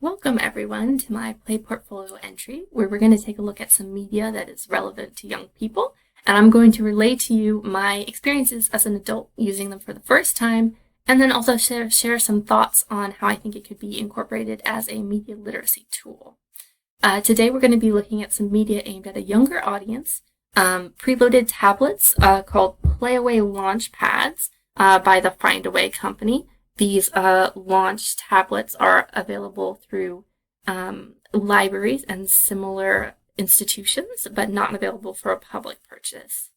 Welcome everyone to my Play Portfolio entry, where we're going to take a look at some media that is relevant to young people, and I'm going to relay to you my experiences as an adult using them for the first time, and then also share some thoughts on how I think it could be incorporated as a media literacy tool. Today we're going to be looking at some media aimed at a younger audience, preloaded tablets called Playaway Launchpads by the Findaway company. These launch tablets are available through libraries and similar institutions, but not available for a public purchase.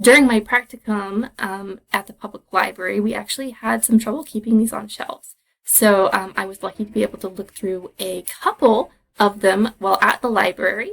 During my practicum at the public library, we actually had some trouble keeping these on shelves. So I was lucky to be able to look through a couple of them while at the library.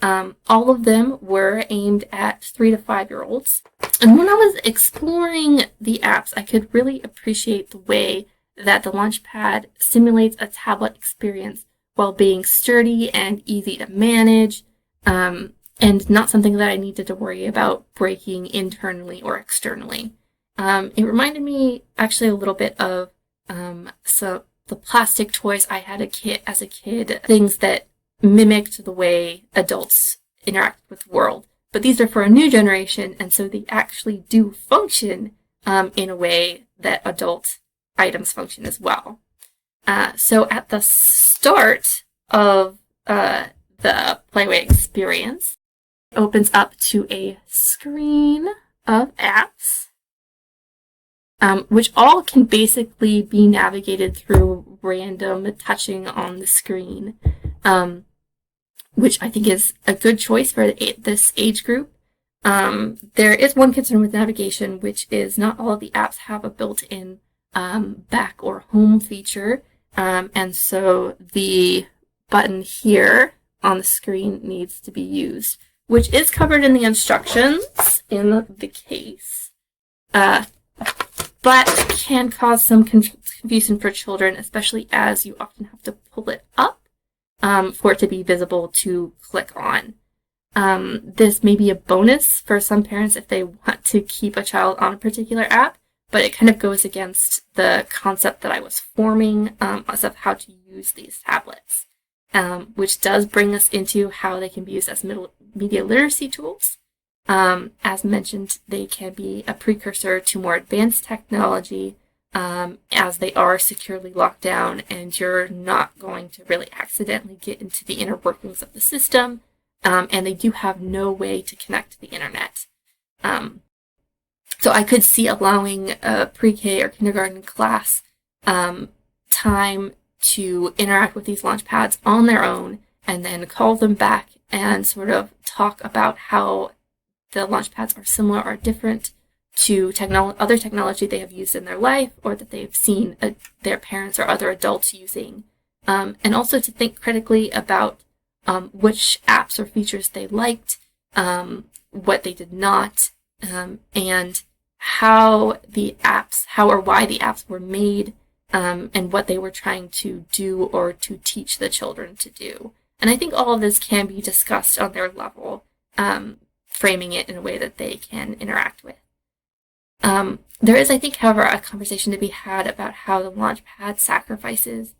All of them were aimed at 3 to 5-year-olds. And when I was exploring the apps, I could really appreciate the way that the Launchpad simulates a tablet experience while being sturdy and easy to manage, and not something that I needed to worry about breaking internally or externally. It reminded me actually a little bit of the plastic toys I had as a kid, things that mimicked the way adults interact with the world. But these are for a new generation, and so they actually do function in a way that adult items function as well. So at the start of the Playaway experience, it opens up to a screen of apps, which all can basically be navigated through random touching on the screen, which I think is a good choice for this age group. There is one concern with navigation, which is not all of the apps have a built-in back or home feature, and so the button here on the screen needs to be used, which is covered in the instructions in the case, but can cause some confusion for children, especially as you often have to pull it up for it to be visible to click on. This may be a bonus for some parents if they want to keep a child on a particular app, but it kind of goes against the concept that I was forming as of how to use these tablets, which does bring us into how they can be used as media literacy tools. As mentioned, they can be a precursor to more advanced technology, as they are securely locked down and you're not going to really accidentally get into the inner workings of the system, and they do have no way to connect to the internet. So I could see allowing a pre-K or kindergarten class time to interact with these launchpads on their own and then call them back and sort of talk about how the launchpads are similar or different to other technology they have used in their life or that they've seen their parents or other adults using. And also to think critically about which apps or features they liked, what they did not, and how or why the apps were made, and what they were trying to do or to teach the children to do. And I think all of this can be discussed on their level, framing it in a way that they can interact with. There is, I think, however, a conversation to be had about how the Launchpad sacrifices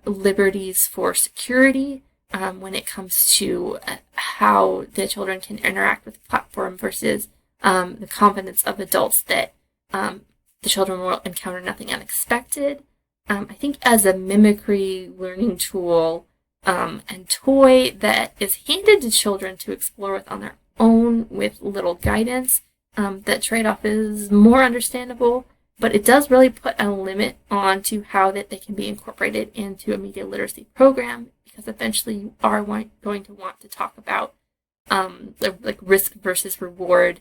liberties for security when it comes to how the children can interact with the platform versus the confidence of adults that the children will encounter nothing unexpected. I think as a mimicry learning tool and toy that is handed to children to explore with on their own with little guidance, that trade-off is more understandable, but it does really put a limit on to how that they can be incorporated into a media literacy program, because eventually you are going to want to talk about like risk versus reward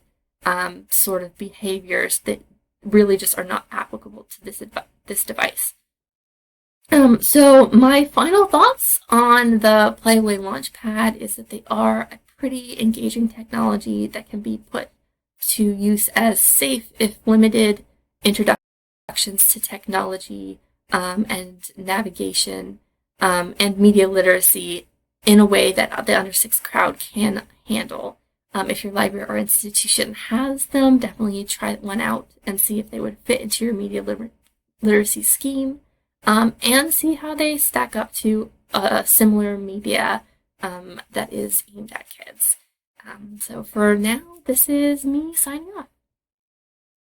sort of behaviors that really just are not applicable to this device. So my final thoughts on the Playaway Launchpad is that they are a pretty engaging technology that can be put to use as safe, if limited, introductions to technology and navigation and media literacy in a way that the under 6 crowd can handle. If your library or institution has them, definitely try one out and see if they would fit into your media literacy scheme. and see how they stack up to similar media that is aimed at kids. So for now, this is me signing off.